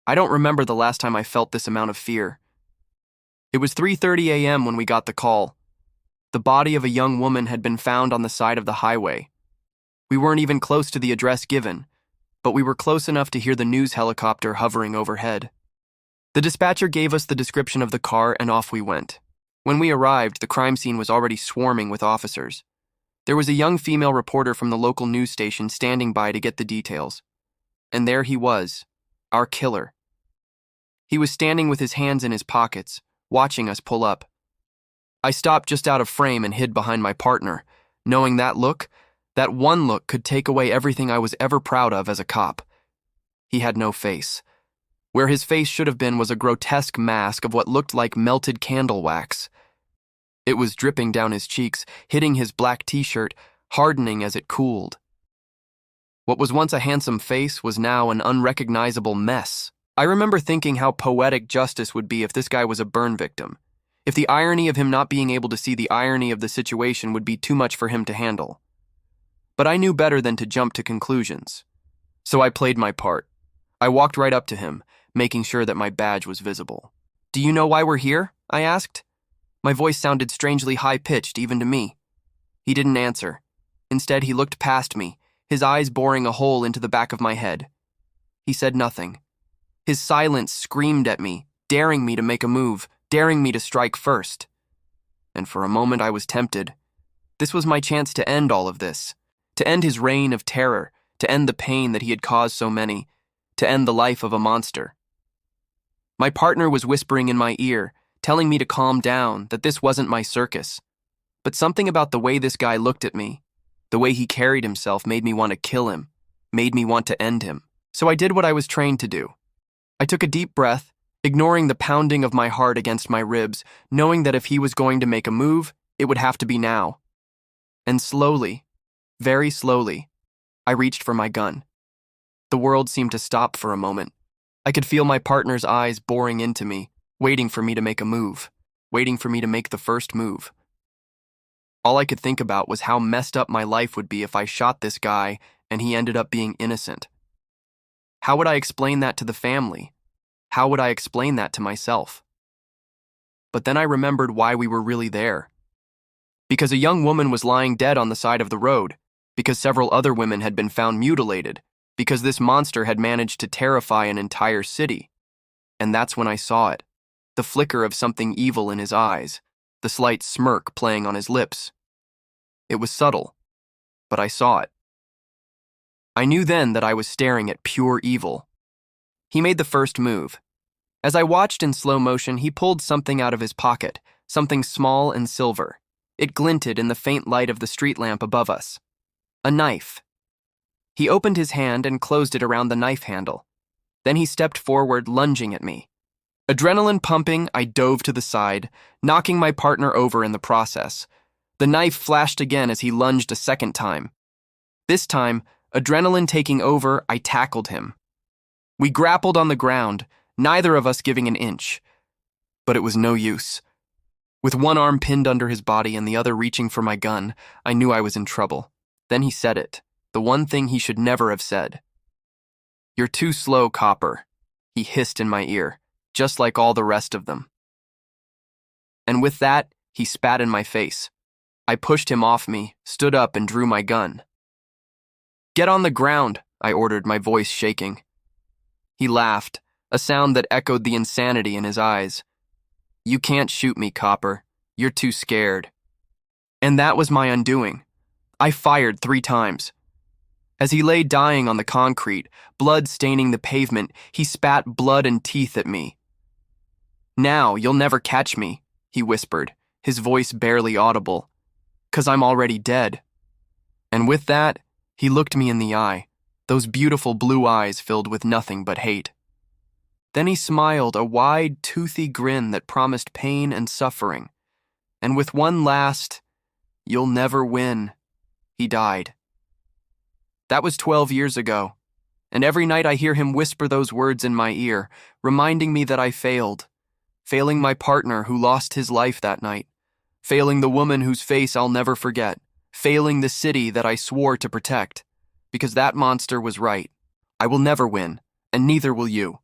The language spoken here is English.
I don't remember the last time I felt this amount of fear. It was 3:30 a.m. when we got the call. The body of a young woman had been found on the side of the highway. We weren't even close to the address given, but we were close enough to hear the news helicopter hovering overhead. The dispatcher gave us the description of the car and off we went. When we arrived, the crime scene was already swarming with officers. There was a young female reporter from the local news station standing by to get the details. And there he was, our killer. He was standing with his hands in his pockets, watching us pull up. I stopped just out of frame and hid behind my partner, knowing that one look could take away everything I was ever proud of as a cop. He had no face. Where his face should have been was a grotesque mask of what looked like melted candle wax. It was dripping down his cheeks, hitting his black t-shirt, hardening as it cooled. What was once a handsome face was now an unrecognizable mess. I remember thinking how poetic justice would be if this guy was a burn victim. If the irony of him not being able to see the irony of the situation would be too much for him to handle. But I knew better than to jump to conclusions. So I played my part. I walked right up to him, making sure that my badge was visible. "Do you know why we're here?" I asked. My voice sounded strangely high-pitched even to me. He didn't answer. Instead, he looked past me, his eyes boring a hole into the back of my head. He said nothing. His silence screamed at me, daring me to make a move, daring me to strike first. And for a moment I was tempted. This was my chance to end all of this, to end his reign of terror, to end the pain that he had caused so many, to end the life of a monster. My partner was whispering in my ear, telling me to calm down, that this wasn't my circus. But something about the way this guy looked at me, the way he carried himself, made me want to kill him, made me want to end him. So I did what I was trained to do. I took a deep breath, ignoring the pounding of my heart against my ribs, knowing that if he was going to make a move, it would have to be now. And slowly, very slowly, I reached for my gun. The world seemed to stop for a moment. I could feel my partner's eyes boring into me, waiting for me to make a move, waiting for me to make the first move. All I could think about was how messed up my life would be if I shot this guy and he ended up being innocent. How would I explain that to the family? How would I explain that to myself? But then I remembered why we were really there. Because a young woman was lying dead on the side of the road, because several other women had been found mutilated, because this monster had managed to terrify an entire city. And that's when I saw it. The flicker of something evil in his eyes, the slight smirk playing on his lips. It was subtle, but I saw it. I knew then that I was staring at pure evil. He made the first move. As I watched in slow motion, he pulled something out of his pocket, something small and silver. It glinted in the faint light of the street lamp above us. A knife. He opened his hand and closed it around the knife handle. Then he stepped forward, lunging at me. Adrenaline pumping, I dove to the side, knocking my partner over in the process. The knife flashed again as he lunged a second time. This time, adrenaline taking over, I tackled him. We grappled on the ground, neither of us giving an inch. But it was no use. With one arm pinned under his body and the other reaching for my gun, I knew I was in trouble. Then he said it, the one thing he should never have said. "You're too slow, copper," he hissed in my ear, just like all the rest of them. And with that, he spat in my face. I pushed him off me, stood up, and drew my gun. "Get on the ground," I ordered, my voice shaking. He laughed, a sound that echoed the insanity in his eyes. "You can't shoot me, copper. You're too scared." And that was my undoing. I fired 3 times. As he lay dying on the concrete, blood staining the pavement, he spat blood and teeth at me. "Now, you'll never catch me," he whispered, his voice barely audible, "'cause I'm already dead." And with that, he looked me in the eye, those beautiful blue eyes filled with nothing but hate. Then he smiled, a wide, toothy grin that promised pain and suffering. And with one last, "You'll never win," he died. That was 12 years ago, and every night I hear him whisper those words in my ear, reminding me that I failed. Failing my partner who lost his life that night. Failing the woman whose face I'll never forget. Failing the city that I swore to protect. Because that monster was right. I will never win, and neither will you.